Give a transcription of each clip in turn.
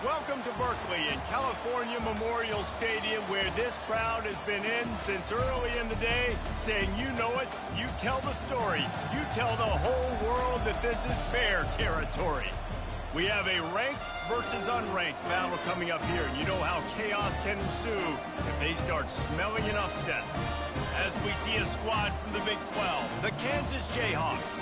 Welcome to Berkeley and California Memorial Stadium, where this crowd has been in since early in the day, saying you know it, you tell the story, you tell the whole world that this is Bear territory. We have a ranked versus unranked battle coming up here, and you know how chaos can ensue if they start smelling an upset. As we see a squad from the Big 12, the Kansas Jayhawks,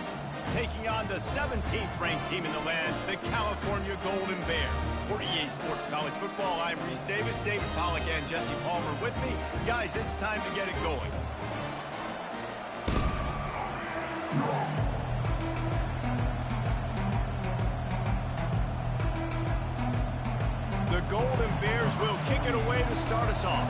taking on the 17th ranked team in the land, the California Golden Bears. For EA Sports College Football, I'm Reese Davis, David Pollack, and Jesse Palmer with me. Guys, it's time to get it going. The Golden Bears will kick it away to start us off.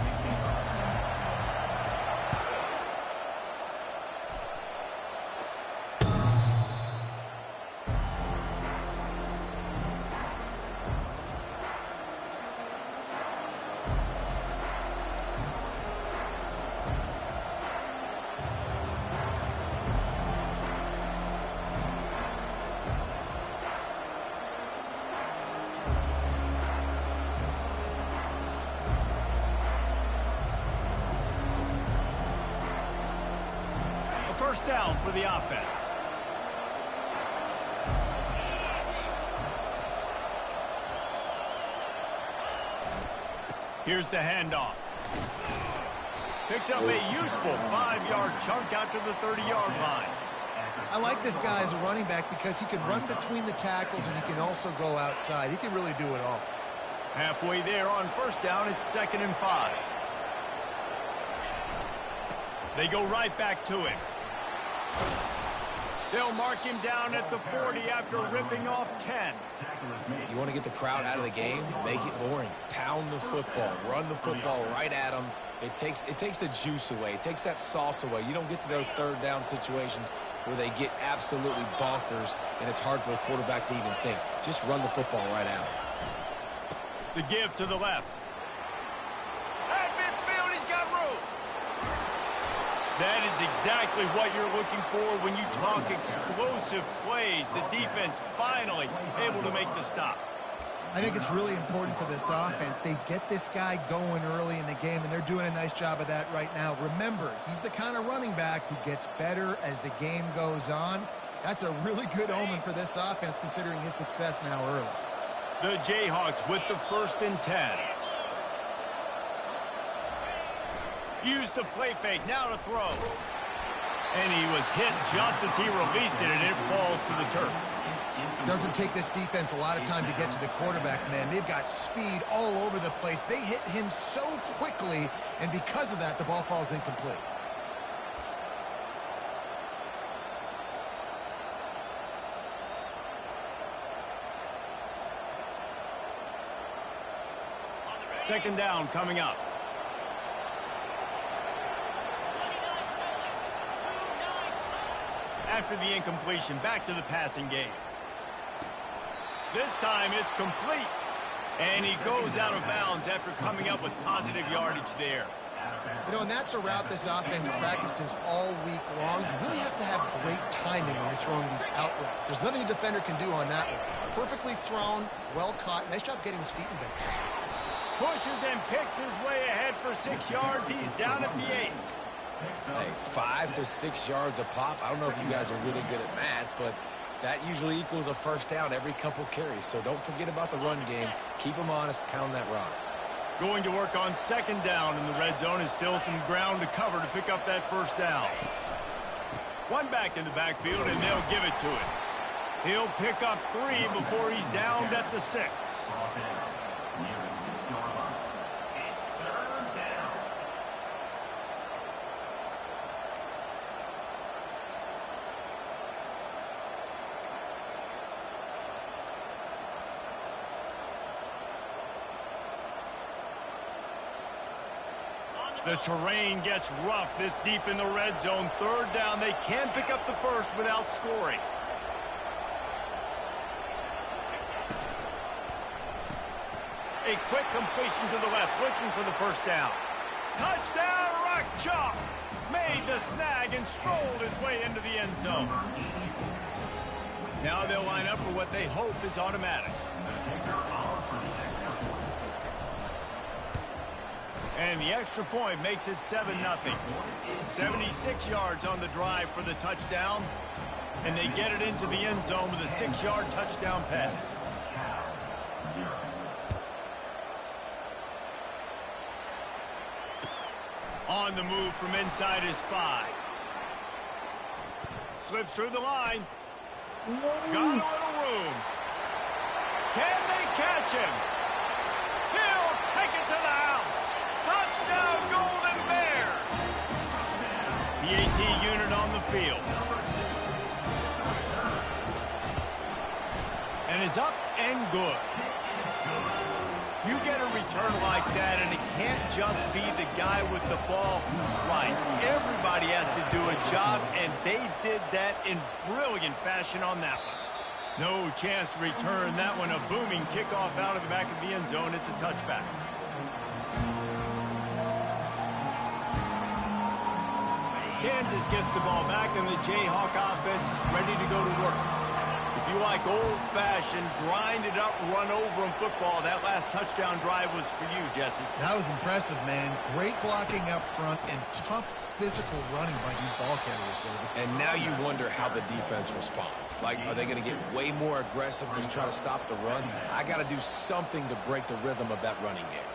First down for the offense. Here's the handoff. Picks up a useful 5-yard chunk out to the 30-yard line. I like this guy as a running back because he can run between the tackles and he can also go outside. He can really do it all. Halfway there on first down, it's 2nd and 5. They go right back to him. They'll mark him down at the 40 after ripping off 10. You want to get the crowd out of the game? Make it boring. Pound the football. Run the football right at them. It takes the juice away. It takes that sauce away. You don't get to those third down situations where they get absolutely bonkers and it's hard for the quarterback to even think. Just run the football right at them. The give to the left. At midfield, he's got room. That is exactly what you're looking for when you talk explosive plays. The defense finally able to make the stop. I think it's really important for this offense. They get this guy going early in the game, and they're doing a nice job of that right now. Remember, he's the kind of running back who gets better as the game goes on. That's a really good omen for this offense, considering his success now early. The Jayhawks with the 1st and 10. Use the play fake, now to throw. And he was hit just as he released it, and it falls to the turf. Doesn't take this defense a lot of time to get to the quarterback, man. They've got speed all over the place. They hit him so quickly, and because of that, the ball falls incomplete. Second down coming up. After the incompletion, back to the passing game. This time it's complete. And he goes out of bounds after coming up with positive yardage there. You know, and that's a route this offense practices all week long. You really have to have great timing when you're throwing these out routes. There's nothing a defender can do on that one. Perfectly thrown, well caught. Nice job getting his feet in bounds. Pushes and picks his way ahead for 6 yards. He's down at the 8. Hey, 5 to 6 yards a pop. I don't know if you guys are really good at math, but that usually equals a first down every couple carries. So don't forget about the run game. Keep them honest. Pound that rock. Going to work on 2nd down in the red zone. Is still some ground to cover to pick up that first down. One back in the backfield, and they'll give it to him. He'll pick up 3 before he's downed at the 6. The terrain gets rough this deep in the red zone. 3rd down. They can pick up the first without scoring. A quick completion to the left, looking for the first down. Touchdown, Rock Chalk! Made the snag and strolled his way into the end zone. Now they'll line up for what they hope is automatic. And the extra point makes it 7-0. 76 yards on the drive for the touchdown. And they get it into the end zone with a 6-yard touchdown pass. On the move from inside his 5. Slips through the line. Got a little room. Can they catch him? He'll take it to the house. Touchdown, Golden Bear. The AT unit on the field. And it's up and good. You get a return like that, and it can't just be the guy with the ball who's right. Everybody has to do a job, and they did that in brilliant fashion on that one. No chance to return that one. A booming kickoff out of the back of the end zone. It's a touchback. Kansas gets the ball back, and the Jayhawk offense is ready to go to work. If you like old-fashioned, grind-it-up, run-over-'em football, that last touchdown drive was for you, Jesse. That was impressive, man. Great blocking up front and tough physical running by these ball carriers, David. And now you wonder how the defense responds. Like, are they going to get way more aggressive, just try to stop the run? I got to do something to break the rhythm of that running game.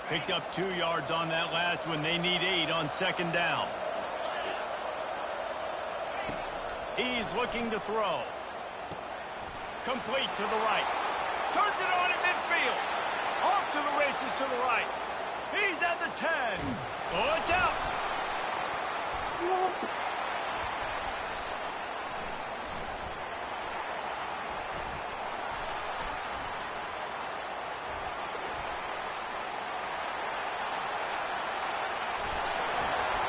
Picked up 2 yards on that last one. They need 8 on second down. He's looking to throw. Complete to the right. Turns it on in midfield. Off to the races to the right. He's at the 10. Oh, it's out.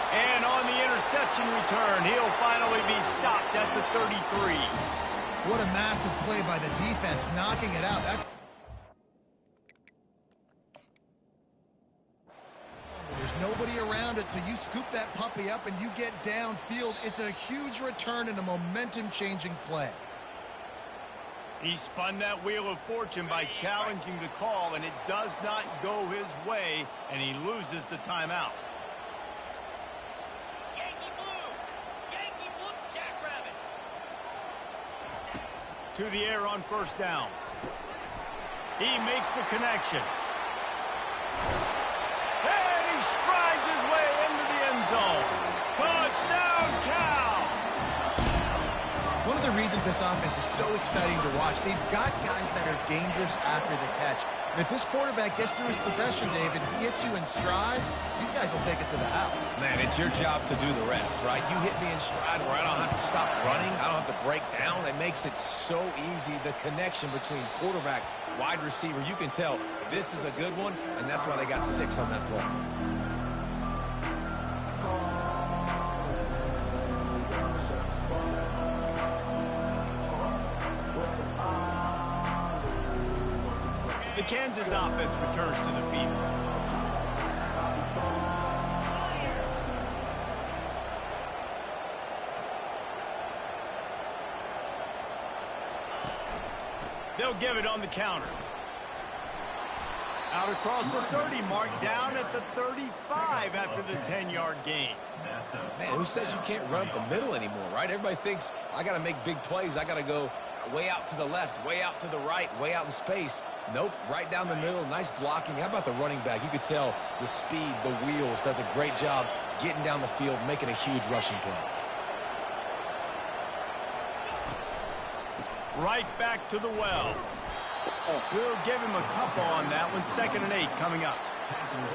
And on the interception return, he'll finally be stopped at the 33. What a massive play by the defense, knocking it out. There's nobody around it, so you scoop that puppy up and you get downfield. It's a huge return and a momentum-changing play. He spun that wheel of fortune by challenging the call, and it does not go his way, and he loses the timeout. To the air on first down. He makes the connection. And he strides his way into the end zone. Touchdown, Cal! One of the reasons this offense is so exciting to watch, they've got guys that are dangerous after the catch. And if this quarterback gets through his progression, David, he hits you in stride, these guys will take it to the house. Man, it's your job to do the rest, right? You hit me in stride where I don't have to stop running. I don't have to break down. It makes it so easy. The connection between quarterback, wide receiver, you can tell this is a good one, and that's why they got 6 on that play. The Kansas offense returns to the field. They'll give it on the counter. Out across the 30 mark, down at the 35 after the 10-yard gain. Man, who says you can't run up the middle anymore, right? Everybody thinks I got to make big plays. I got to go way out to the left, way out to the right, way out in space. Nope, right down the middle. Nice blocking. How about the running back? You could tell the speed, the wheels, does a great job getting down the field, making a huge rushing play. Right back to the well. We'll give him a couple on that one. 2nd and 8 coming up.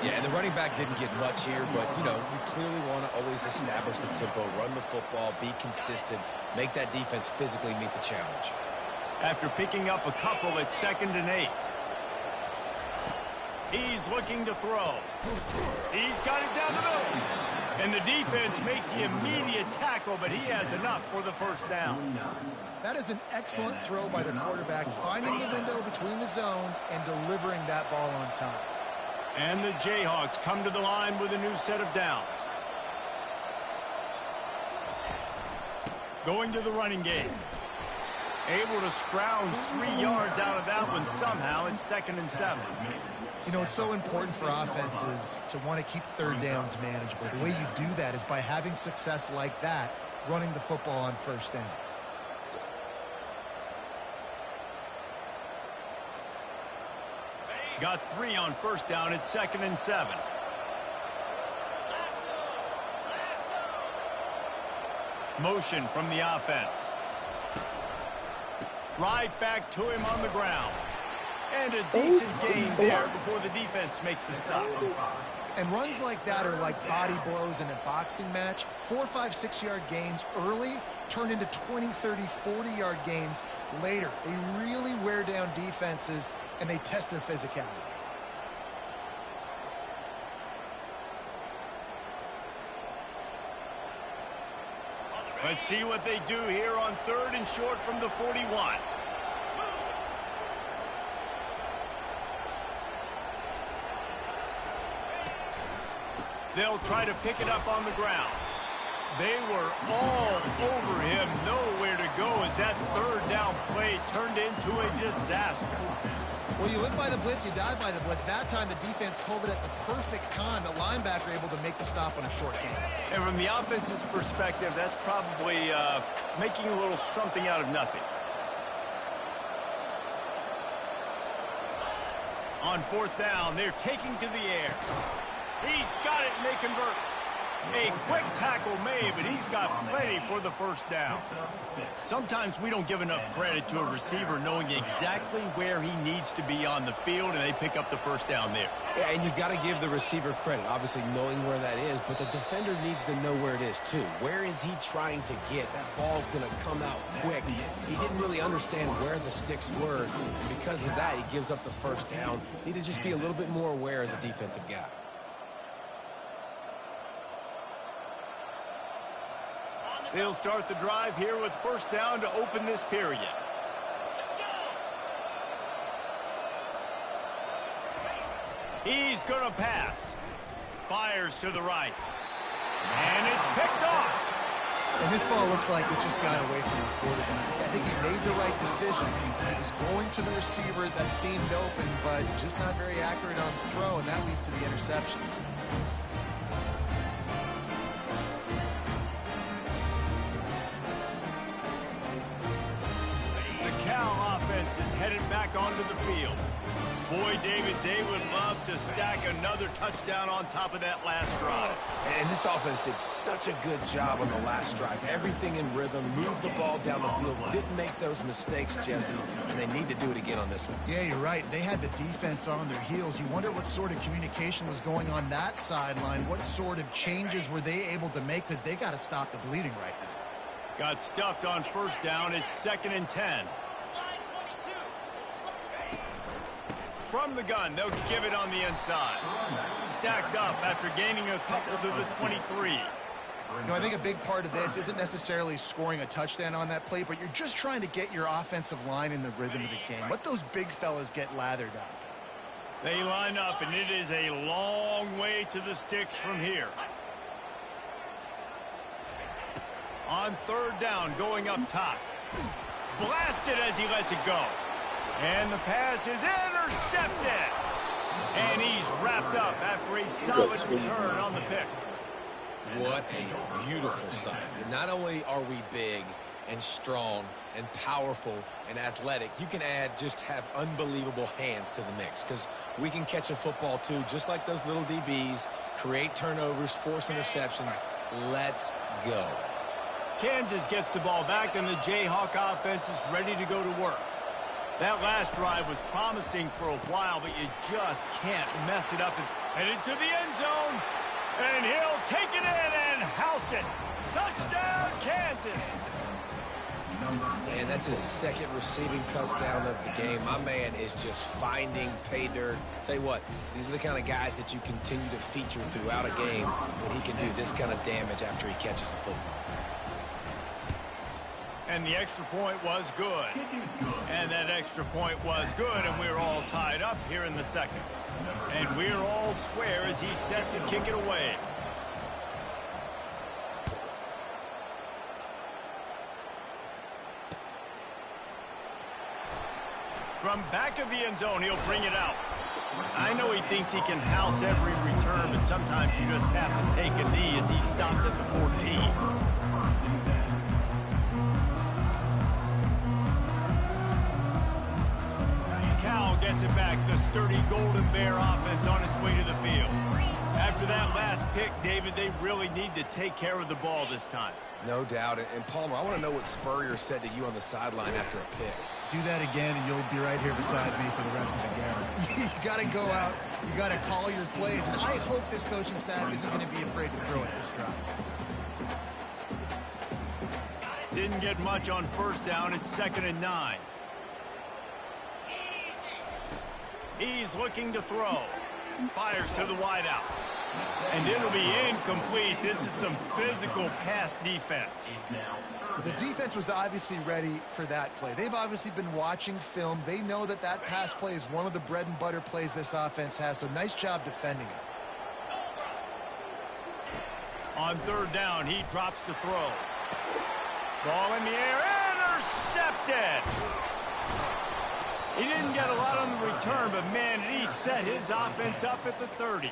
Yeah, and the running back didn't get much here, but, you know, you clearly want to always establish the tempo, run the football, be consistent, make that defense physically meet the challenge. After picking up a couple, it's 2nd and 8. He's looking to throw. He's got it down the middle. And the defense makes the immediate tackle, but he has enough for the first down. That is an excellent throw by the quarterback, finding the window between the zones and delivering that ball on time. And the Jayhawks come to the line with a new set of downs. Going to the running game. Able to scrounge 3 yards out of that one somehow. It's 2nd and 7. You know, it's so important for offenses to want to keep third downs manageable. The way you do that is by having success like that, running the football on first down. Got 3 on first down. It's 2nd and 7. Motion from the offense. Right back to him on the ground. And a decent gain there before the defense makes the stop. And runs like that are like body blows in a boxing match. 4, 5, 6-yard gains early turn into 20, 30, 40-yard gains later. They really wear down defenses, and they test their physicality. Let's see what they do here on 3rd and short from the 41. They'll try to pick it up on the ground. They were all over him, nowhere to go as that 3rd down play turned into a disaster. Well, you live by the blitz, you die by the blitz. That time the defense called it at the perfect time. The linebacker able to make the stop on a short gain. And from the offense's perspective, that's probably making a little something out of nothing. On 4th down, they're taking to the air. He's got it, and they convert. A quick tackle made, but he's got plenty for the 1st down. Sometimes we don't give enough credit to a receiver knowing exactly where he needs to be on the field, and they pick up the 1st down there. Yeah, and you've got to give the receiver credit, obviously knowing where that is, but the defender needs to know where it is too. Where is he trying to get? That ball's going to come out quick. He didn't really understand where the sticks were, and because of that, he gives up the 1st down. Need to just be a little bit more aware as a defensive guy. They'll start the drive here with 1st down to open this period. He's going to pass. Fires to the right. And it's picked off. And this ball looks like it just got away from the quarterback. I think he made the right decision. He was going to the receiver that seemed open, but just not very accurate on the throw, and that leads to the interception. Is headed back onto the field. Boy, David, they would love to stack another touchdown on top of that last drive. And this offense did such a good job on the last drive. Everything in rhythm, moved the ball down the field, didn't make those mistakes, Jesse, and they need to do it again on this one. Yeah, you're right. They had the defense on their heels. You wonder what sort of communication was going on that sideline. What sort of changes were they able to make, because they got to stop the bleeding right now. Got stuffed on 1st down. It's 2nd and 10. From the gun, they'll give it on the inside. Stacked up after gaining a couple to the 23. You know, I think a big part of this isn't necessarily scoring a touchdown on that play, but you're just trying to get your offensive line in the rhythm of the game. Let those big fellas get lathered up. They line up, and it is a long way to the sticks from here. On 3rd down, going up top. Blasted as he lets it go. And the pass is intercepted. And he's wrapped up after a solid return on the pick. What a beautiful sight. And not only are we big and strong and powerful and athletic, you can just have unbelievable hands to the mix, because we can catch a football too, just like those little DBs, create turnovers, force interceptions. Let's go. Kansas gets the ball back, and the Jayhawk offense is ready to go to work. That last drive was promising for a while, but you just can't mess it up. And into the end zone, and he'll take it in and house it. Touchdown, Kansas! And that's his 2nd receiving touchdown of the game. My man is just finding pay dirt. Tell you what, these are the kind of guys that you continue to feature throughout a game when he can do this kind of damage after he catches the football. And the extra point was good. And that extra point was good, and we're all tied up here in the 2nd. And we're all square as he's set to kick it away. From back of the end zone, he'll bring it out. I know he thinks he can house every return, but sometimes you just have to take a knee as he stopped at the 14. Cal gets it back. The sturdy Golden Bear offense on its way to the field. After that last pick, David, they really need to take care of the ball this time. No doubt. And Palmer, I want to know what Spurrier said to you on the sideline after a pick. Do that again, and you'll be right here beside me for the rest of the game. You got to go out. You got to call your plays. And I hope this coaching staff isn't going to be afraid to throw it this drive. Didn't get much on first down. It's 2nd and 9. He's looking to throw. Fires to the wideout. And it'll be incomplete. This is some physical pass defense. The defense was obviously ready for that play. They've obviously been watching film. They know that that pass play is one of the bread and butter plays this offense has, so nice job defending it. On 3rd down, he drops to throw. Ball in the air, intercepted! He didn't get a lot on the return, but man, he set his offense up at the 30.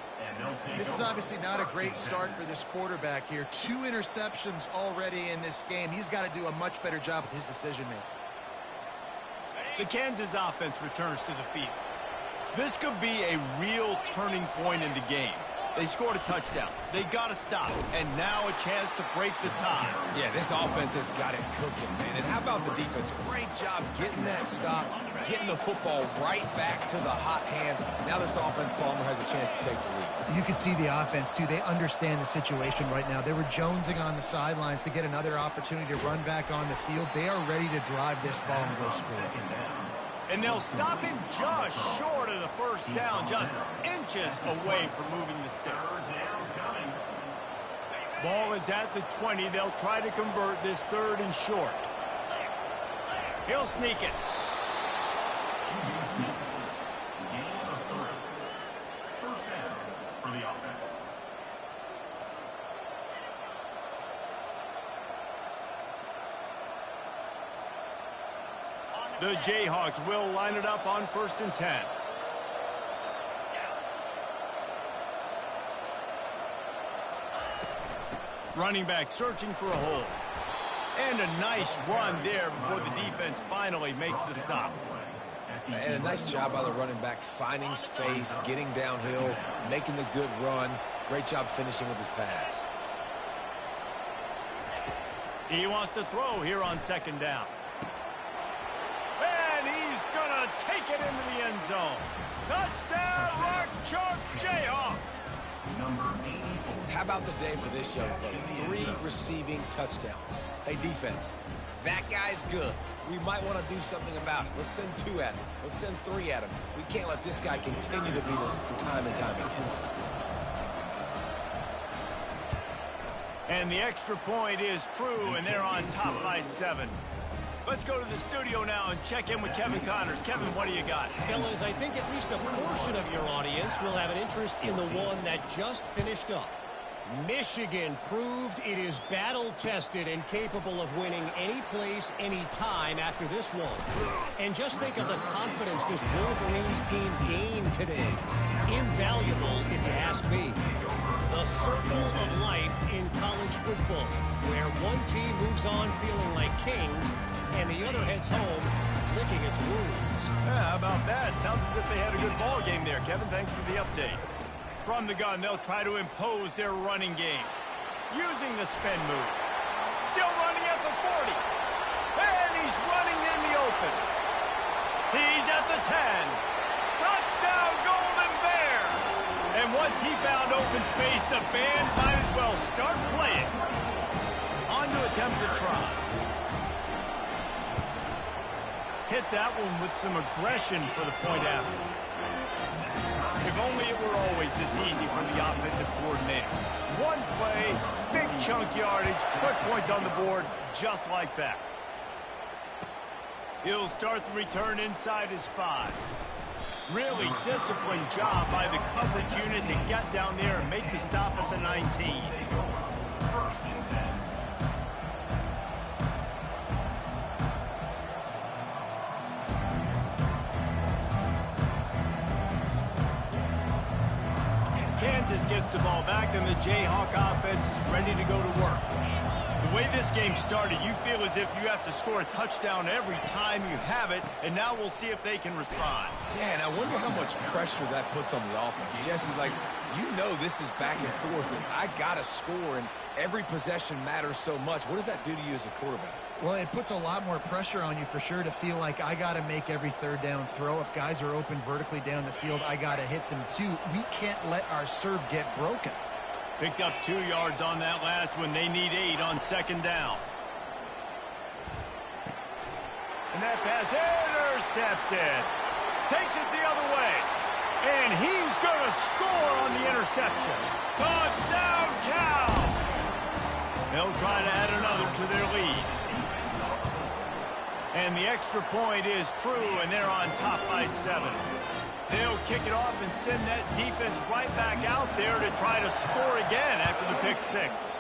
This is obviously not a great start for this quarterback here. 2 interceptions already in this game. He's got to do a much better job with his decision-making. The Kansas offense returns to the field. This could be a real turning point in the game. They scored a touchdown. They got to stop. And now a chance to break the tie. Yeah, this offense has got it cooking, man. And how about the defense? Great job getting that stop, getting the football right back to the hot hand. Now this offense, Palmer, has a chance to take the lead. You can see the offense, too. They understand the situation right now. They were jonesing on the sidelines to get another opportunity to run back on the field. They are ready to drive this ball and go score. And they'll stop him just short of the first down, just inches away from moving the sticks. Ball is at the 20. They'll try to convert this 3rd and short. He'll sneak it. The Jayhawks will line it up on 1st and 10. Running back searching for a hole. And a nice run there before the defense finally makes the stop. And a nice job by the running back, finding space, getting downhill, making the good run. Great job finishing with his pads. He wants to throw here on 2nd down. And he's going to take it into the end zone. Touchdown, Rock Chalk Jayhawk. How about the day for this young fella? 3 receiving touchdowns. Hey, defense, that guy's good. We might want to do something about it. Let's send 2 at him. Let's send 3 at him. We can't let this guy continue to beat us time and time again. And the extra point is true, and they're on top by 7. Let's go to the studio now and check in with Kevin Connors. Kevin, what do you got? Fellas, I think at least a portion of your audience will have an interest in the one that just finished up. Michigan proved it is battle-tested and capable of winning any place, any time after this one. And just think of the confidence this Wolverines team gained today. Invaluable, if you ask me. The circle of life in college football, where one team moves on feeling like kings, and the other heads home licking its wounds. Yeah, how about that? Sounds as if they had a good ball game there. Kevin, thanks for the update. From the gun, they'll try to impose their running game. Using the spin move. Still running at the 40. And he's running in the open. He's at the 10. Touchdown, Golden Bears! And once he found open space, the band might as well start playing. On to attempt to try. Hit that one with some aggression for the point after. If only it were always this easy for the offensive coordinator. One play, big chunk yardage, put points on the board just like that. He'll start the return inside his 5. Really disciplined job by the coverage unit to get down there and make the stop at the 19. Kansas gets the ball back, and the Jayhawk offense is ready to go to work. The way this game started, you feel as if you have to score a touchdown every time you have it, and now we'll see if they can respond. Yeah, and I wonder how much pressure that puts on the offense. Jesse, like, you know this is back and forth, and I got to score, and every possession matters so much. What does that do to you as a quarterback? Well, it puts a lot more pressure on you for sure to feel like I got to make every third down throw. If guys are open vertically down the field, I got to hit them too. We can't let our serve get broken. Picked up 2 yards on that last one. They need 8 on second down. And that pass intercepted. Takes it the other way. And he's going to score on the interception. Touchdown, Cal! They'll try to add another to their lead. And the extra point is true, and they're on top by 7. They'll kick it off and send that defense right back out there to try to score again after the pick 6.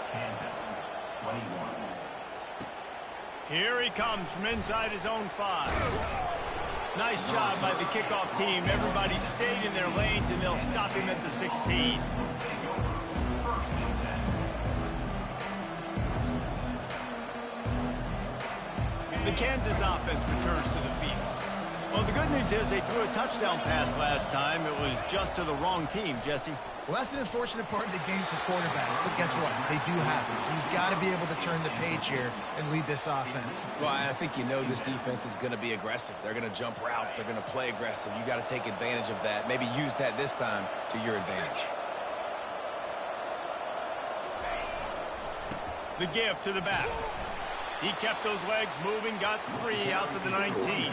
Here he comes from inside his own 5. Nice job by the kickoff team. Everybody stayed in their lanes, and they'll stop him at the 16. The Kansas offense returns to the field. Well, the good news is they threw a touchdown pass last time. It was just to the wrong team, Jesse. Well, that's an unfortunate part of the game for quarterbacks, but guess what? They do have it, so you've got to be able to turn the page here and lead this offense. Well, I think you know this defense is going to be aggressive. They're going to jump routes. They're going to play aggressive. You got to take advantage of that. Maybe use that this time to your advantage. The give to the back. He kept those legs moving, got 3 out to the 19.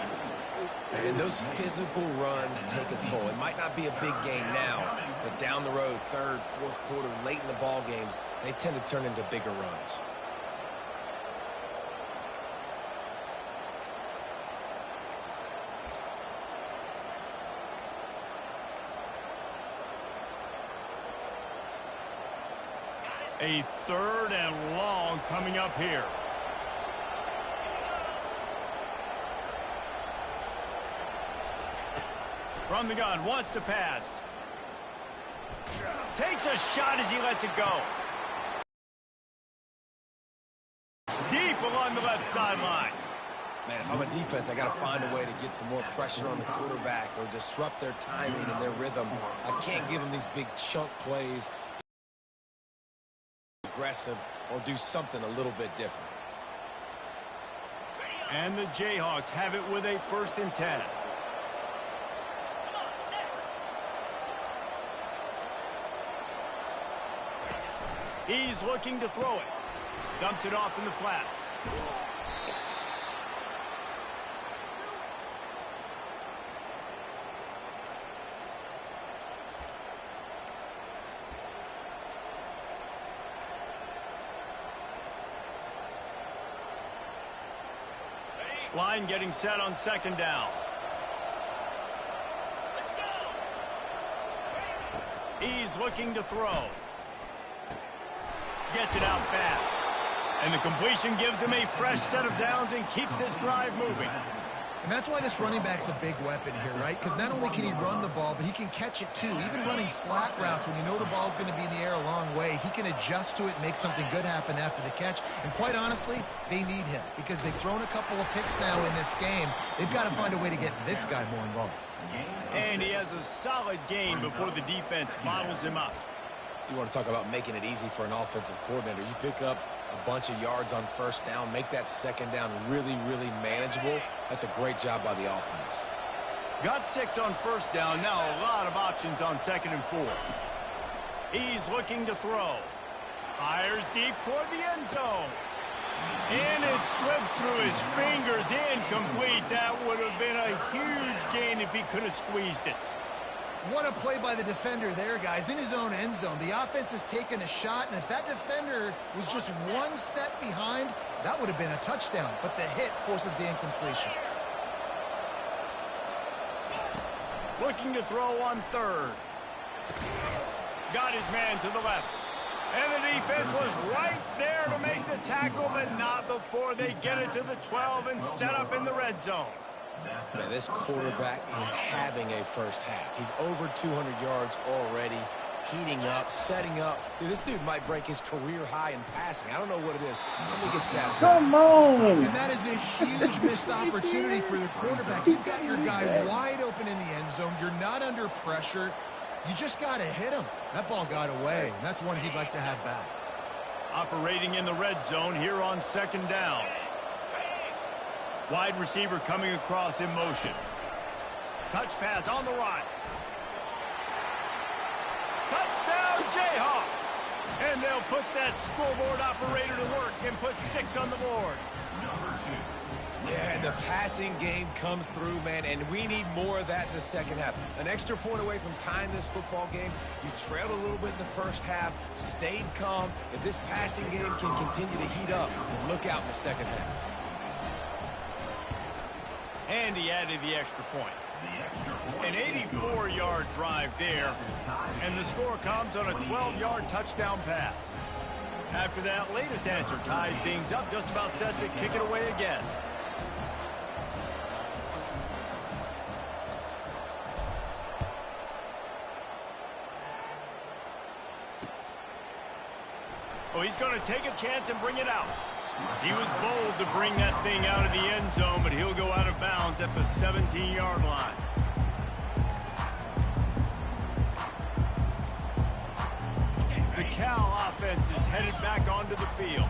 And those physical runs take a toll. It might not be a big game now, but down the road, third, fourth quarter, late in the ball games, they tend to turn into bigger runs. A 3rd and long coming up here. From the gun, wants to pass. Takes a shot as he lets it go. Deep along the left sideline. Man, if I'm a defense, I got to find a way to get some more pressure on the quarterback or disrupt their timing and their rhythm. I can't give them these big chunk plays, aggressive, or do something a little bit different. And the Jayhawks have it with a 1st and 10. He's looking to throw it. Dumps it off in the flats. Line getting set on 2nd down. He's looking to throw. Gets it out fast. And the completion gives him a fresh set of downs and keeps this drive moving. And that's why this running back's a big weapon here, right? Because not only can he run the ball, but he can catch it too. Even running flat routes, when you know the ball's going to be in the air a long way, he can adjust to it, make something good happen after the catch. And quite honestly, they need him because they've thrown a couple of picks now in this game. They've got to find a way to get this guy more involved. And he has a solid game before the defense bottles him up. You want to talk about making it easy for an offensive coordinator. You pick up a bunch of yards on 1st down, make that 2nd down really, really manageable. That's a great job by the offense. Got 6 on 1st down. Now a lot of options on 2nd and 4. He's looking to throw. Fires deep toward the end zone. And it slips through his fingers. Incomplete. That would have been a huge gain if he could have squeezed it. What a play by the defender there, guys. In his own end zone, the offense has taken a shot, and if that defender was just 1 step behind, that would have been a touchdown. But the hit forces the incompletion. Looking to throw on 3rd. Got his man to the left. And the defense was right there to make the tackle, but not before they get it to the 12 and set up in the red zone. Man, this quarterback is having a 1st half. He's over 200 yards already. heating up, setting up. Dude, this dude might break his career high in passing. I don't know what it is. Somebody get stats. Come on. And that is a huge missed opportunity for the quarterback. You've got your guy wide open in the end zone. You're not under pressure. You just got to hit him. That ball got away, and that's one he'd like to have back. Operating in the red zone here on second down. Wide receiver coming across in motion. Touch pass on the right. Touchdown Jayhawks! And they'll put that scoreboard operator to work and put 6 on the board. Yeah, and the passing game comes through, man, and we need more of that in the second half. An extra point away from tying this football game. You trailed a little bit in the first half, stayed calm. If this passing game can continue to heat up, look out in the second half. And he added the extra point. An 84-yard drive there, and the score comes on a 12-yard touchdown pass. After that latest answer tied things up, just about set to kick it away again. Oh, he's going to take a chance and bring it out. He was bold to bring that thing out of the end zone, but he'll go out of bounds at the 17-yard line. The Cal offense is headed back onto the field.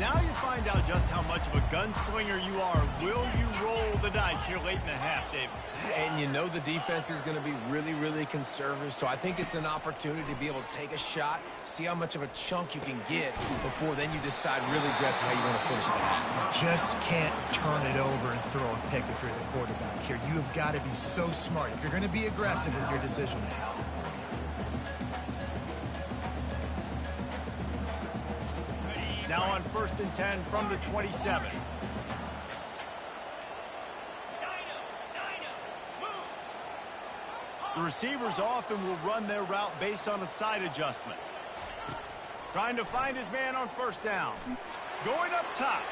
Now you find out just how much of a gunslinger you are. Will you roll the dice here late in the half, David? And you know the defense is going to be really, really conservative, so I think it's an opportunity to be able to take a shot, see how much of a chunk you can get before then you decide really just how you want to finish that. Just can't turn it over and throw a pick if you're the quarterback here. You have got to be so smart if you're going to be aggressive with your decision making. Now on 1st and 10 from the 27. The receivers often will run their route based on a side adjustment. Trying to find his man on 1st down. Going up top.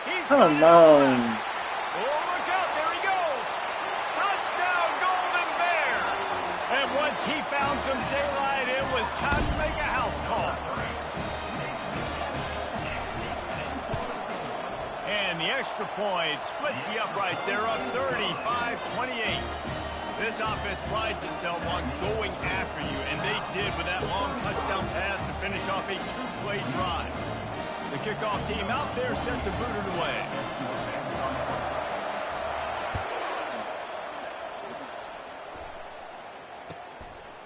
He's Come on. Oh, look out. There he goes. Touchdown, Golden Bears. And once he found some daylight, it was time to make a house call. And the extra point splits the uprights. They're up 35-28. This offense prides itself on going after you, and they did with that long touchdown pass to finish off a 2-play drive. The kickoff team out there set to boot it away.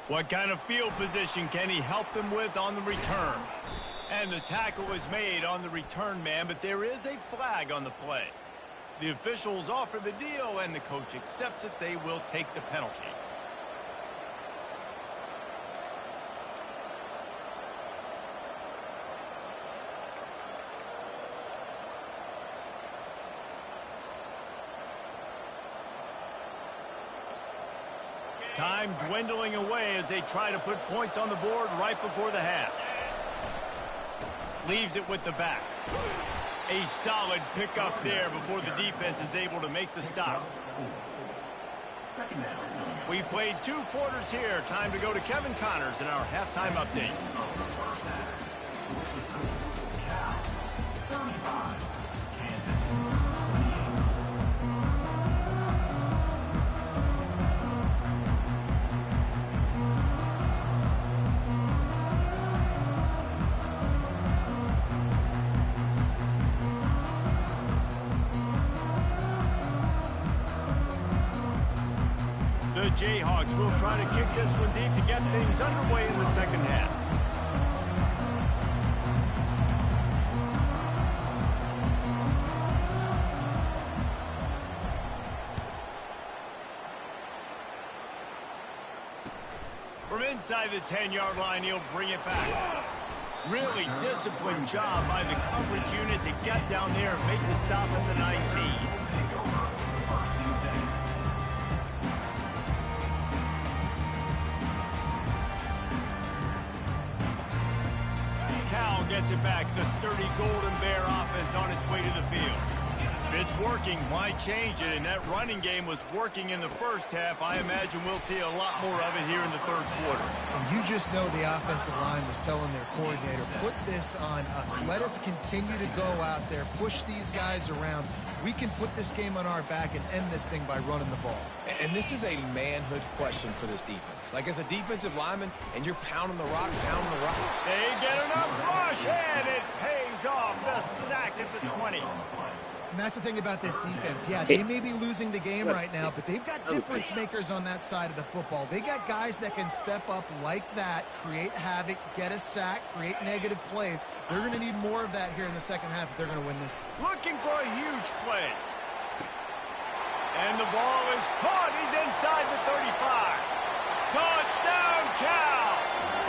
What kind of field position can he help them with on the return? And the tackle is made on the return man, but there is a flag on the play. The officials offer the deal, and the coach accepts it. They will take the penalty. Time dwindling away as they try to put points on the board right before the half. Leaves it with the back. A solid pickup there before the defense is able to make the stop. We've played 2 quarters here. Time to go to Kevin Connors in our halftime update. The Jayhawks will try to kick this one deep to get things underway in the second half. From inside the 10-yard line, he'll bring it back. Really disciplined job by the coverage unit to get down there and make the stop at the 19. Cal gets it back. The sturdy Golden Bear offense on its way to the field. If it's working, why change it? And that running game was working in the first half. I imagine we'll see a lot more of it here in the third quarter. And you just know the offensive line was telling their coordinator, put this on us. Let us continue to go out there, push these guys around. We can put this game on our back and end this thing by running the ball. And this is a manhood question for this defense. Like, as a defensive lineman, and you're pounding the rock. They get enough rush, and it pays off. The sack at the 20. And that's the thing about this defense. Yeah, they may be losing the game right now, but they've got difference makers on that side of the football. They got guys that can step up like that, create havoc, get a sack, create negative plays. They're going to need more of that here in the second half if they're going to win this. Looking for a huge play. And the ball is caught. He's inside the 35. Touchdown, Cal!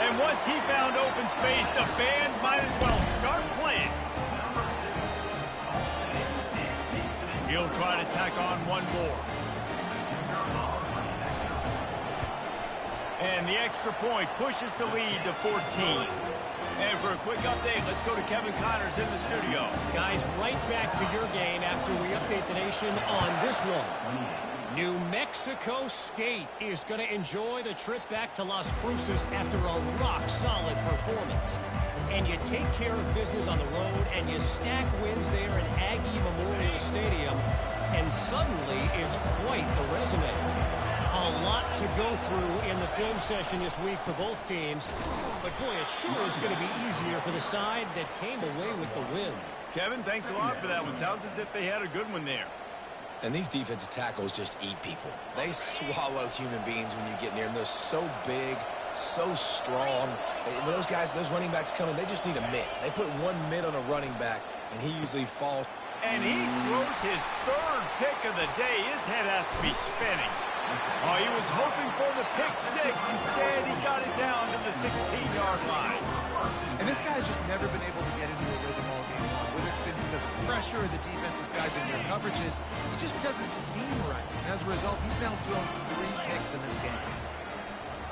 And once he found open space, the band might as well start playing. He'll try to tack on one more. And the extra point pushes the lead to 14. And for a quick update, let's go to Kevin Connors in the studio. Guys, right back to your game after we update the nation on this one. New Mexico State is going to enjoy the trip back to Las Cruces after a rock-solid performance. And you take care of business on the road, and you stack wins there in Aggie Memorial Stadium, and suddenly it's quite the resume. A lot to go through in the film session this week for both teams, but boy, it sure is going to be easier for the side that came away with the win. Kevin, thanks a lot for that one. Sounds as if they had a good one there. And these defensive tackles just eat people. They swallow human beings when you get near them. They're so big, so strong. When those guys, those running backs come in, they just need a mitt. They put one mitt on a running back, and he usually falls. And he throws his third pick of the day. His head has to be spinning. Oh, he was hoping for the pick six. Instead, he got it down to the 16-yard line. And this guy's just never been able to get into a rhythm all game long. Whether it's been because of pressure or the defense, this guy's in their coverages, he just doesn't seem right. And as a result, he's now thrown 3 picks in this game.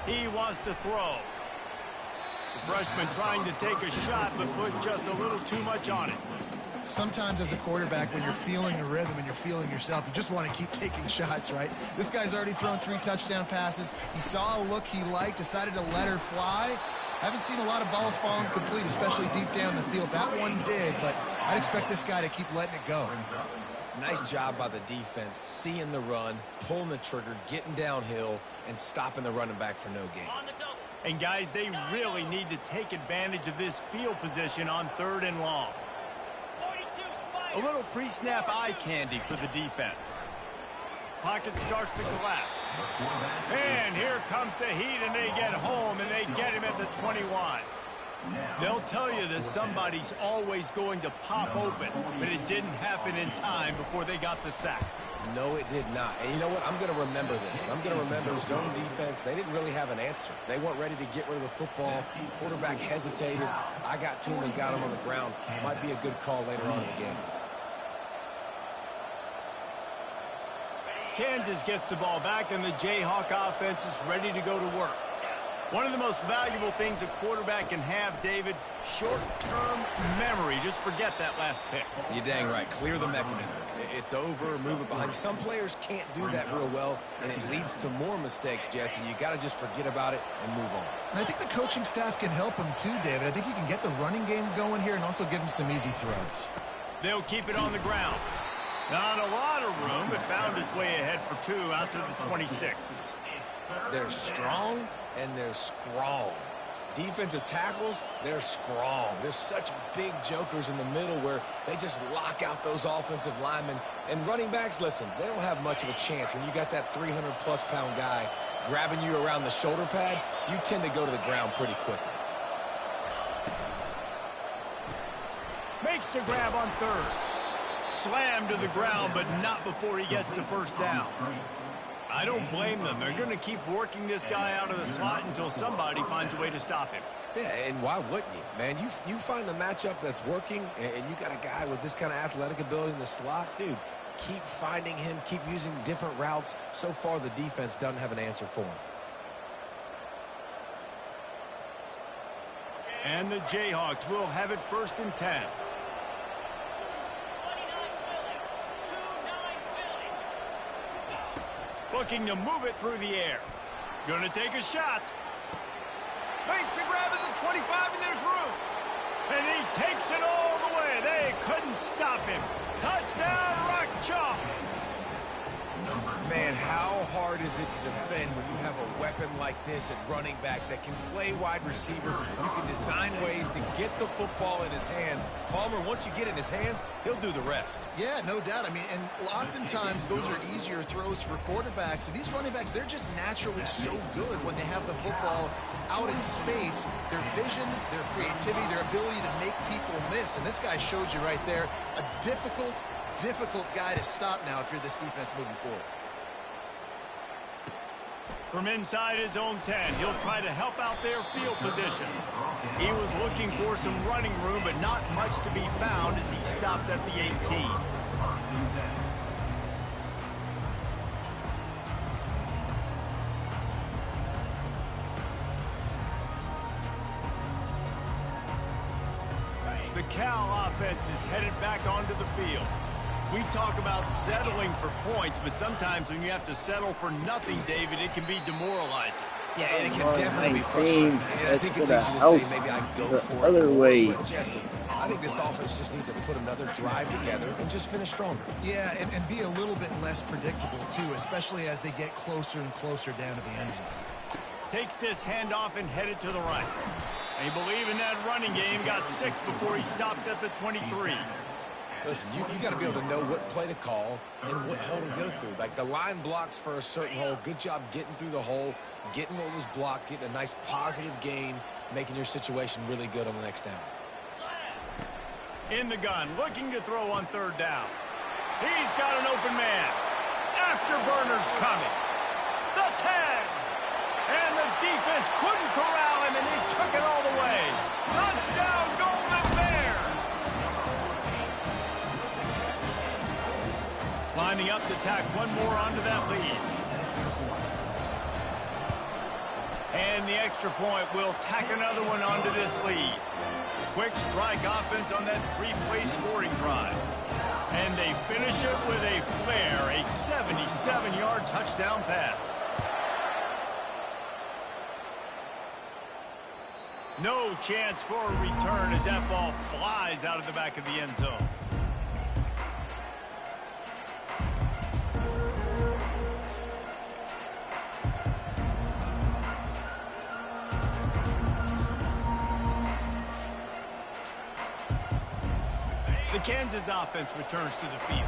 He wants to throw. The freshman trying to take a shot, but put just a little too much on it. Sometimes as a quarterback, when you're feeling the rhythm and you're feeling yourself, you just want to keep taking shots, right? This guy's already thrown 3 touchdown passes. He saw a look he liked, decided to let her fly. Haven't seen a lot of balls falling complete, especially deep down the field. That one did, but I'd expect this guy to keep letting it go. Nice job by the defense, seeing the run, pulling the trigger, getting downhill, and stopping the running back for no gain. And guys, they really need to take advantage of this field position on 3rd and long. A little pre-snap eye candy for the defense. Pocket starts to collapse. And here comes the heat, and they get home, and they get him at the 21. They'll tell you that somebody's always going to pop open, but it didn't happen in time before they got the sack. No, it did not. And you know what? I'm going to remember this. I'm going to remember zone defense. They didn't really have an answer. They weren't ready to get rid of the football. Quarterback hesitated. I got to him and got him on the ground. Might be a good call later on in the game. Kansas gets the ball back, and the Jayhawk offense is ready to go to work. One of the most valuable things a quarterback can have, David, short-term memory. Just forget that last pick. You're dang right. Clear the mechanism. It's over, move it behind you. Some players can't do that real well, and it leads to more mistakes, Jesse. You got to just forget about it and move on. And I think the coaching staff can help him too, David. I think you can get the running game going here and also give him some easy throws. They'll keep it on the ground. Not a lot of room, but found his way ahead for 2 out to the 26. They're strong and they're strong. Defensive tackles, they're strong. They're such big jokers in the middle where they just lock out those offensive linemen. And running backs, listen, they don't have much of a chance. When you got that 300-plus pound guy grabbing you around the shoulder pad, you tend to go to the ground pretty quickly. Makes the grab on 3rd. Slammed to the ground, but not before he gets the first down. I don't blame them. They're going to keep working this guy out of the slot until somebody finds a way to stop him. Yeah, and why wouldn't you, man? You find a matchup that's working, and you got a guy with this kind of athletic ability in the slot, dude, keep finding him, keep using different routes. So far, the defense doesn't have an answer for him. And the Jayhawks will have it 1st and 10. Looking to move it through the air. Gonna take a shot. Makes the grab at the 25, and there's room. And he takes it all the way. They couldn't stop him. Touchdown, Rock Chalk. Man, how hard is it to defend when you have a weapon like this at running back that can play wide receiver? You can design ways to get the football in his hand. Palmer, once you get it in his hands, he'll do the rest. Yeah, no doubt. I mean, and oftentimes those are easier throws for quarterbacks. And these running backs, they're just naturally so good when they have the football out in space. Their vision, their creativity, their ability to make people miss. And this guy showed you right there a difficult guy to stop now if you're this defense moving forward. From inside his own 10, he'll try to help out their field position. He was looking for some running room, but not much to be found as he stopped at the 18. The Cal offense is headed back onto the field. We talk about settling for points, but sometimes when you have to settle for nothing, David, it can be demoralizing. Yeah, and it can definitely be frustrating. And I think it leads you to say maybe I go for it. Other way. But Jesse, I think this offense just needs to put another drive together and just finish stronger. Yeah, and be a little bit less predictable, too, especially as they get closer and closer down to the end zone. Takes this handoff and headed to the right. They believe in that running game, got 6 before he stopped at the 23. Listen, you got to be able to know what play to call and what hole to go through. Like the line blocks for a certain hole. Good job getting through the hole, getting what was blocked, getting a nice positive gain, making your situation really good on the next down. In the gun, looking to throw on 3rd down. He's got an open man. Afterburner's coming. The 10. And the defense couldn't corral him, and he took it all the way. Touchdown, Golden Bears. Lining up to tack one more onto that lead. And the extra point will tack another one onto this lead. Quick strike offense on that 3-play scoring drive. And they finish it with a flair, a 77-yard touchdown pass. No chance for a return as that ball flies out of the back of the end zone. The Kansas offense returns to the field.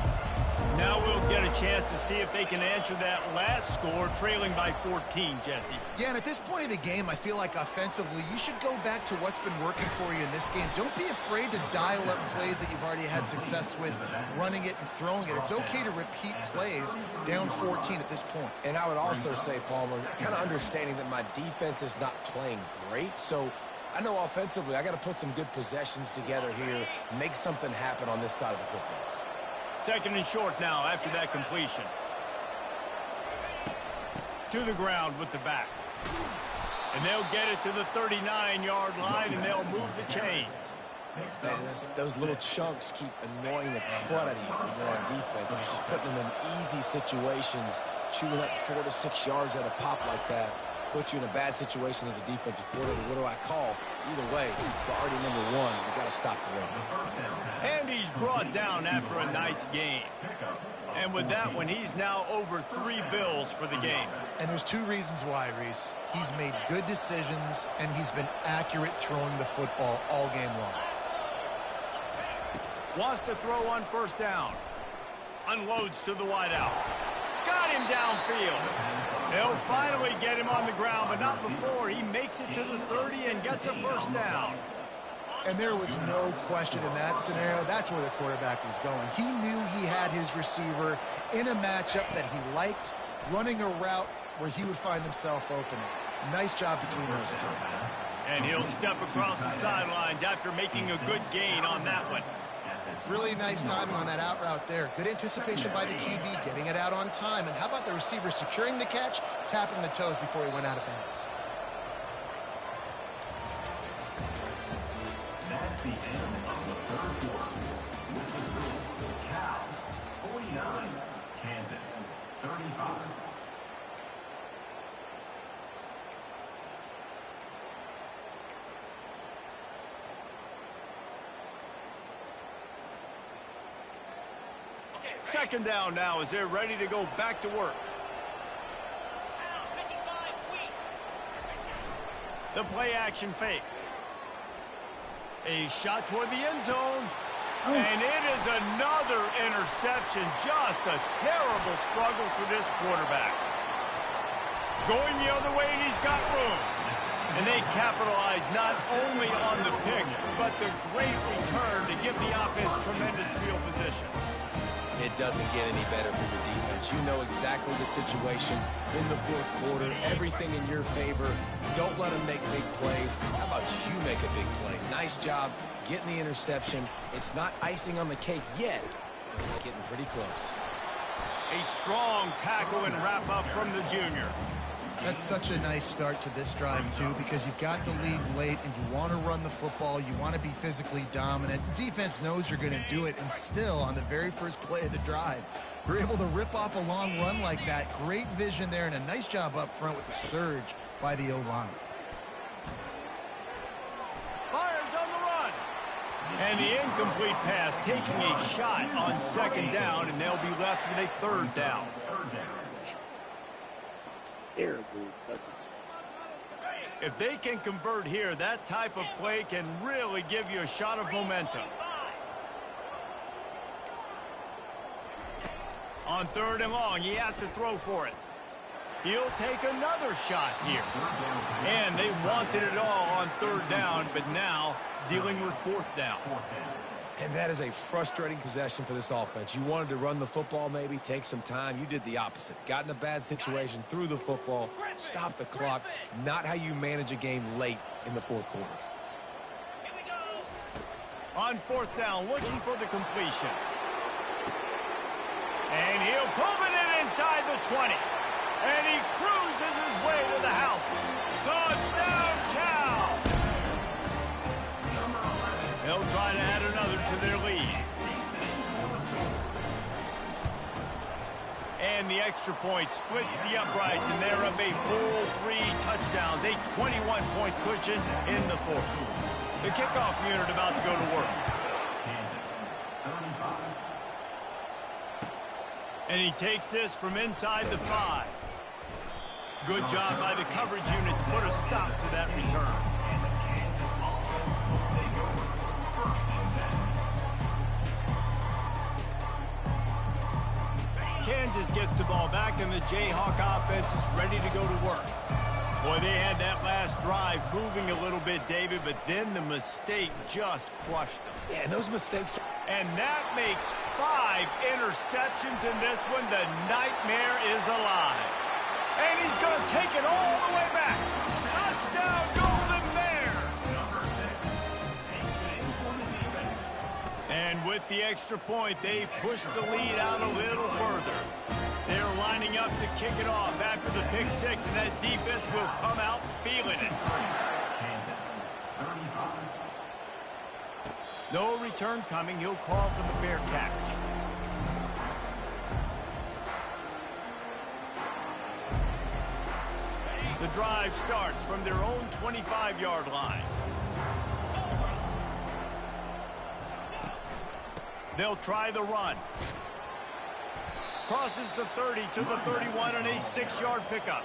Now we'll get a chance to see if they can answer that last score, trailing by 14, Jesse. Yeah, and at this point of the game, I feel like offensively, you should go back to what's been working for you in this game. Don't be afraid to dial up plays that you've already had success with, running it and throwing it. It's okay to repeat plays down 14 at this point. And I would also say, Palmer, kind of understanding that my defense is not playing great, so I know offensively I got to put some good possessions together here, make something happen on this side of the football. 2nd and short now after that completion. To the ground with the back. And they'll get it to the 39-yard line, and they'll move the chains. Man, those little chunks keep annoying the crud out of you when you're on defense. It's just putting them in easy situations, shooting up 4 to 6 yards at a pop like that. Put you in a bad situation as a defensive coordinator. What do I call? Either way, priority number 1, we got to stop the run. And he's brought down after a nice gain. And with that one, he's now over 3 bills for the game. And there's 2 reasons why, Reese. He's made good decisions, and he's been accurate throwing the football all game long. Wants to throw on 1st down. Unloads to the wideout. Got him downfield. They'll finally get him on the ground, but not before he makes it to the 30 and gets a 1st down. And there was no question in that scenario. That's where the quarterback was going. He knew he had his receiver in a matchup that he liked, running a route where he would find himself open. Nice job between those 2. And he'll step across the sidelines after making a good gain on that one. Really nice timing on that out route there. Good anticipation by the QB, getting it out on time. And how about the receiver securing the catch, tapping the toes before he went out of bounds? That's the end of the first quarter. This is Cal 49, Kansas 35. Second down now as they're ready to go back to work. The play action fake. A shot toward the end zone. And it is another interception. Just a terrible struggle for this quarterback. Going the other way, and he's got room. And they capitalize not only on the pick, but the great return to give the offense tremendous field position. It doesn't get any better for your defense. You know exactly the situation in the fourth quarter. Everything in your favor. Don't let them make big plays. How about you make a big play? Nice job getting the interception. It's not icing on the cake yet, but it's getting pretty close. A strong tackle and wrap up from the junior. That's such a nice start to this drive, too, because you've got the lead late and you want to run the football. You want to be physically dominant. Defense knows you're going to do it, and still, on the very first play of the drive, you're able to rip off a long run like that. Great vision there, and a nice job up front with the surge by the O-line. Fires on the run. And the incomplete pass taking a shot on second down, and they'll be left with a third down. If they can convert here, that type of play can really give you a shot of momentum. On third and long, he has to throw for it. He'll take another shot here. And they wanted it all on third down, but now dealing with fourth down. And that is a frustrating possession for this offense. You wanted to run the football, maybe take some time. You did the opposite. Got in a bad situation, threw the football, stopped the clock. Not how you manage a game late in the fourth quarter. On fourth down, looking for the completion. And he'll pull it in inside the 20. And he cruises his way to the house. Touchdown, Cal! They'll try to add another to their lead. And the extra point splits the uprights, and they're up a full 3 touchdowns, a 21-point cushion in the fourth. The kickoff unit about to go to work. And he takes this from inside the 5. Good job by the coverage unit to put a stop to that return. Kansas gets the ball back, and the Jayhawk offense is ready to go to work. Boy, they had that last drive moving a little bit, David, but then the mistake just crushed them. Yeah, and those mistakes. And that makes 5 interceptions in this one. The nightmare is alive. And he's going to take it all the way back. Touchdown, Golden Bear! And with the extra point, they push the lead out a little further. They're lining up to kick it off after the pick 6, and that defense will come out feeling it. No return coming. He'll call for the fair catch. The drive starts from their own 25-yard line. They'll try the run. Crosses the 30 to the 31 on a 6-yard pickup.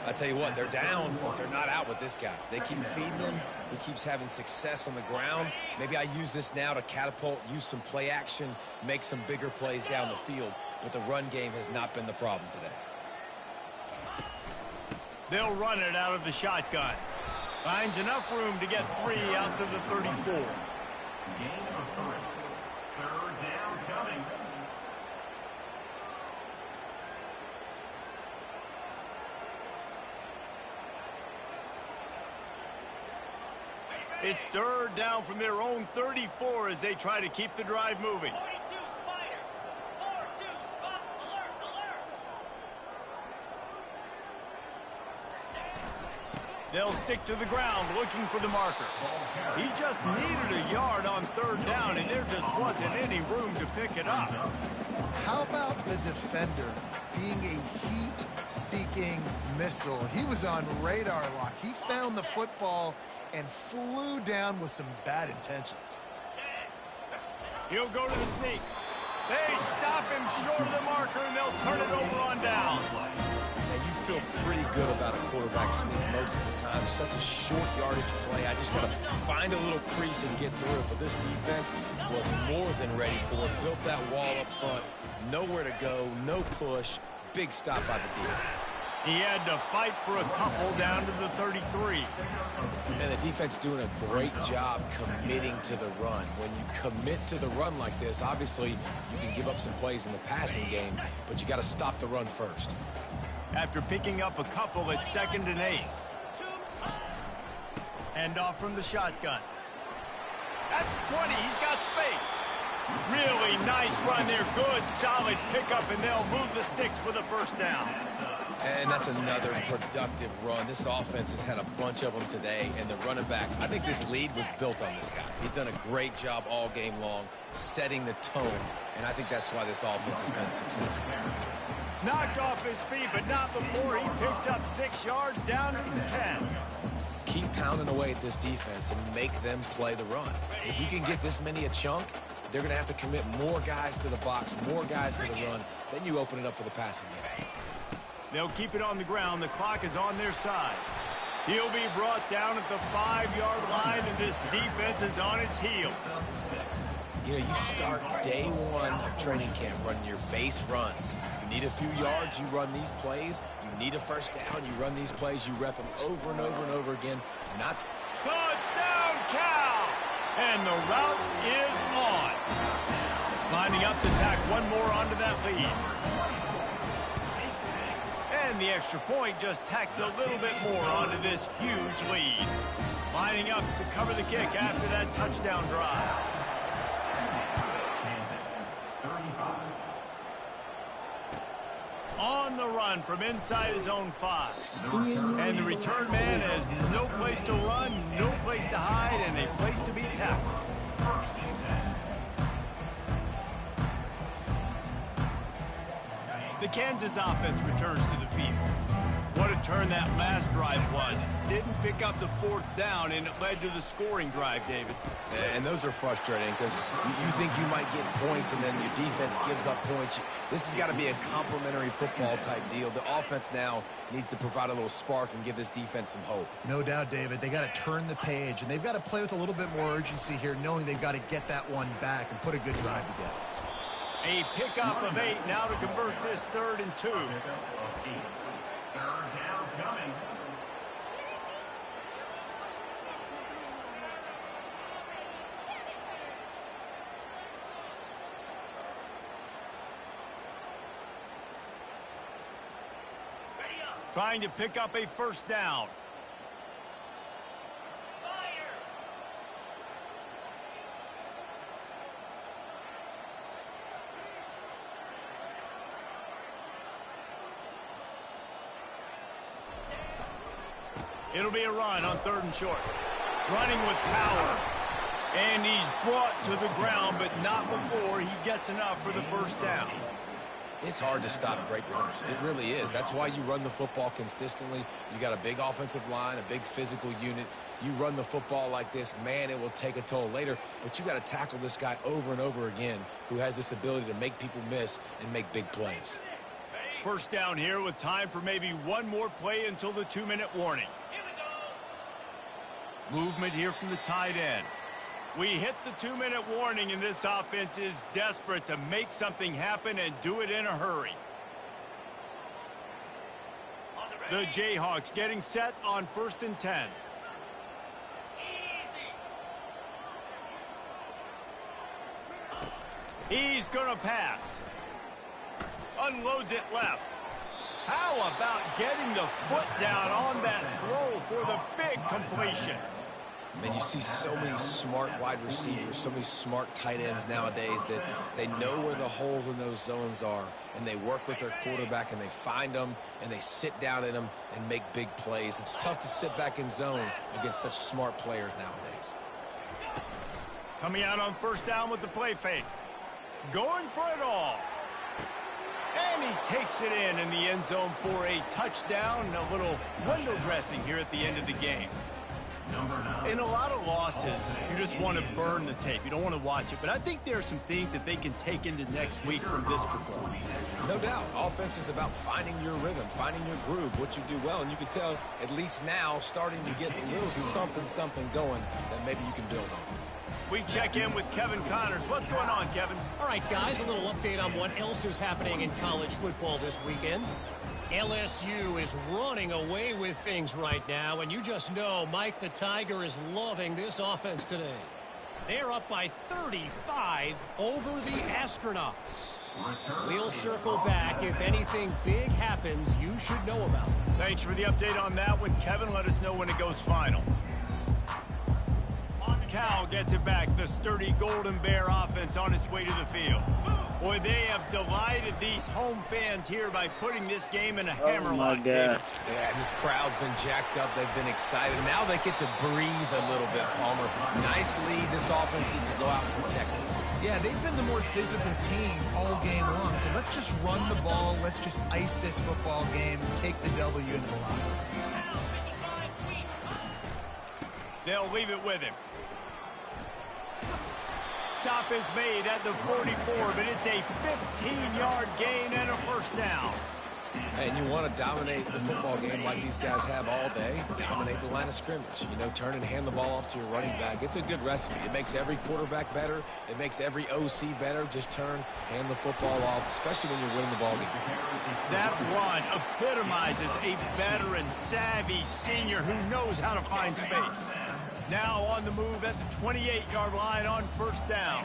I tell you what, they're down, but they're not out with this guy. They keep feeding him. He keeps having success on the ground. Maybe I use this now to catapult, use some play action, make some bigger plays down the field. But the run game has not been the problem today. They'll run it out of the shotgun. Finds enough room to get 3 out to the 34. Gain of 3. Third down coming. It's third down from their own 34 as they try to keep the drive moving. 42 Spider. 4-2 spot. Alert. They'll stick to the ground looking for the marker. He just needed a yard on third down, and there just wasn't any room to pick it up. How about the defender being a heat-seeking missile? He was on radar lock. He found the football and flew down with some bad intentions. He'll go to the sneak. They stop him short of the marker, and they'll turn it over on downs. And you feel pretty good about a quarterback sneak most of the time. Such a short yardage play. I just got to find a little crease and get through it. But this defense was more than ready for it. Built that wall up front. Nowhere to go. No push. Big stop by the D. He had to fight for a couple down to the 33. And the defense doing a great job committing to the run. When you commit to the run like this, obviously you can give up some plays in the passing game, but you got to stop the run first. After picking up a couple at 2nd and 8. Hand off from the shotgun. That's 20. He's got space. Really nice run there. Good, solid pickup, and they'll move the sticks for the first down. And that's another productive run. This offense has had a bunch of them today, and the running back, I think this lead was built on this guy. He's done a great job all game long, setting the tone, and I think that's why this offense has been successful. Knocked off his feet, but not before he picks up 6 yards down to the 10. Keep pounding away at this defense and make them play the run. If you can get this many a chunk, they're going to have to commit more guys to the box, more guys to the run. Then you open it up for the passing game. They'll keep it on the ground. The clock is on their side. He'll be brought down at the 5-yard line, and this defense is on its heels. You know, you start day one of training camp running your base runs. You need a few yards, you run these plays. You need a first down, you run these plays. You rep them over and over and over again. Not touchdown, Cal! And the route is on. Lining up to tack one more onto that lead. And the extra point just tacks a little bit more onto this huge lead. Lining up to cover the kick after that touchdown drive. On the run from inside his own 5. And the return man has no place to run, no place to hide, and a place to be tackled. The Kansas offense returns to the field. What a turn that last drive was. Didn't pick up the 4th down, and it led to the scoring drive, David. And those are frustrating because you think you might get points, and then your defense gives up points. This has got to be a complementary football type deal. The offense now needs to provide a little spark and give this defense some hope. No doubt, David. They got to turn the page, and they've got to play with a little bit more urgency here, knowing they've got to get that one back and put a good drive together. A pickup of 8 now to convert this 3rd and 2. Trying to pick up a first down. It'll be a run on 3rd and short. Running with power. And he's brought to the ground, but not before he gets enough for the first down. It's hard to stop great runners. It really is. That's why you run the football consistently. You got a big offensive line, a big physical unit. You run the football like this, man, it will take a toll later. But you got to tackle this guy over and over again who has this ability to make people miss and make big plays. First down here with time for maybe one more play until the 2-minute warning. Movement here from the tight end. We hit the 2-minute warning, and this offense is desperate to make something happen and do it in a hurry. The Jayhawks getting set on 1st and 10. He's going to pass. Unloads it left. How about getting the foot down on that throw for the big completion? Man, you see so many smart wide receivers, so many smart tight ends nowadays that they know where the holes in those zones are, and they work with their quarterback, and they find them, and they sit down in them and make big plays. It's tough to sit back in zone against such smart players nowadays. Coming out on first down with the play fake. Going for it all. And he takes it in the end zone for a touchdown. A little window dressing here at the end of the game. In a lot of losses, you just want to burn the tape. You don't want to watch it. But I think there are some things that they can take into next week from this performance. No doubt. Offense is about finding your rhythm, finding your groove, what you do well. And you can tell, at least now, starting to get a little something going that maybe you can build on. We check in with Kevin Connors. What's going on, Kevin? All right, guys, a little update on what else is happening in college football this weekend. LSU is running away with things right now, and you just know Mike the Tiger is loving this offense today. They're up by 35 over the Astronauts. We'll circle back if anything big happens you should know about. Thanks for the update on that one, Kevin. Let us know when it goes final. Cal gets it back. The sturdy Golden Bear offense on its way to the field. Boy, they have delighted these home fans here by putting this game in a hammerlock. Yeah, this crowd's been jacked up. They've been excited. Now they get to breathe a little bit, Palmer. Nice lead. This offense needs to go out and protect it. Yeah, they've been the more physical team all game long. So let's just run the ball. Let's just ice this football game and take the W into the locker room. They'll leave it with him. Stop is made at the 44, but it's a 15-yard gain and a first down. And you want to dominate the football game like these guys have all day. Dominate the line of scrimmage. You know, turn and hand the ball off to your running back. It's a good recipe. It makes every quarterback better. It makes every OC better. Just turn, hand the football off, especially when you're winning the ball game. That run epitomizes a veteran, savvy senior who knows how to find space. Now on the move at the 28-yard line on first down.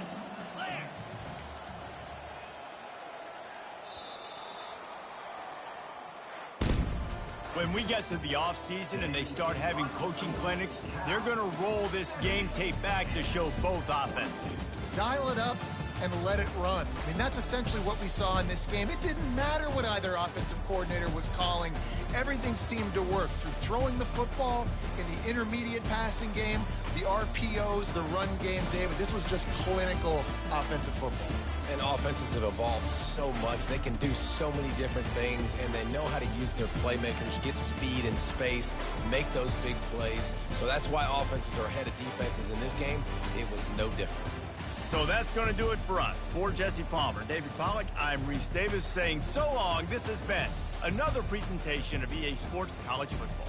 When we get to the offseason and they start having coaching clinics, they're going to roll this game tape back to show both offenses. Dial it up and let it run. I mean, that's essentially what we saw in this game. It didn't matter what either offensive coordinator was calling. Everything seemed to work through throwing the football in the intermediate passing game, the RPOs, the run game, David. This was just clinical offensive football. And offenses have evolved so much. They can do so many different things, and they know how to use their playmakers, get speed and space, make those big plays. So that's why offenses are ahead of defenses in this game. It was no different. So that's going to do it for us. For Jesse Palmer, David Pollack, I'm Reese Davis saying so long. This has been another presentation of EA Sports College Football.